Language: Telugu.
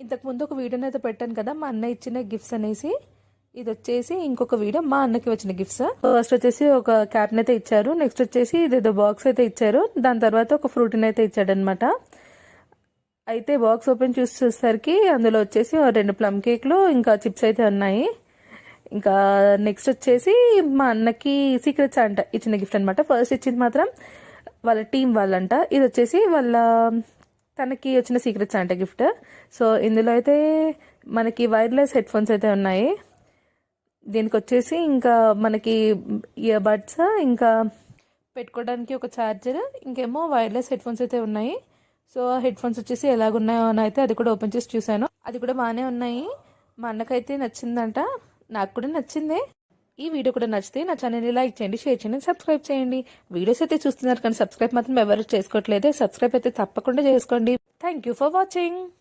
ఇంతకుముందు ఒక వీడియోని అయితే పెట్టాను కదా, మా అన్న ఇచ్చిన గిఫ్ట్స్ అనేసి. ఇది వచ్చేసి ఇంకొక వీడియో మా అన్నకి వచ్చిన గిఫ్ట్స్. ఫస్ట్ వచ్చేసి ఒక క్యాప్ని అయితే ఇచ్చారు, నెక్స్ట్ వచ్చేసి ఇదేదో బాక్స్ అయితే ఇచ్చారు, దాని తర్వాత ఒక ఫ్రూట్ని అయితే ఇచ్చాడనమాట. అయితే బాక్స్ ఓపెన్ చూసేసరికి అందులో వచ్చేసి 2 ప్లమ్ కేక్లు ఇంకా చిప్స్ అయితే ఉన్నాయి. ఇంకా నెక్స్ట్ వచ్చేసి మా అన్నకి సీక్రెట్స్ అంట ఇచ్చిన గిఫ్ట్ అనమాట. ఫస్ట్ ఇచ్చింది మాత్రం వాళ్ళ టీం వాళ్ళంట, ఇది వచ్చేసి తనకి వచ్చిన సీక్రెట్స్ అంట గిఫ్ట్. సో ఇందులో అయితే మనకి వైర్లెస్ హెడ్ ఫోన్స్ అయితే ఉన్నాయి. దీనికి వచ్చేసి ఇంకా మనకి ఇయర్ బడ్స్, ఇంకా పెట్టుకోవడానికి ఒక ఛార్జర్, ఇంకేమో వైర్లెస్ హెడ్ ఫోన్స్ అయితే ఉన్నాయి. సో హెడ్ ఫోన్స్ వచ్చేసి ఎలాగున్నాయో అని అయితే అది కూడా ఓపెన్ చేసి చూశాను. అది కూడా బాగానే ఉన్నాయి. మా అన్నకైతే నచ్చిందంట, నాకు కూడా నచ్చింది. ఈ వీడియో కూడా నచ్చితే నా ఛానల్ని లైక్ చేయండి, షేర్ చేయండి, సబ్స్క్రైబ్ చేయండి. వీడియోస్ అయితే చూస్తున్నారు కానీ సబ్స్క్రైబ్ మాత్రం ఎవరు చేసుకోవట్లేదు. సబ్స్క్రైబ్ అయితే తప్పకుండా చేసుకోండి. Thank you for watching.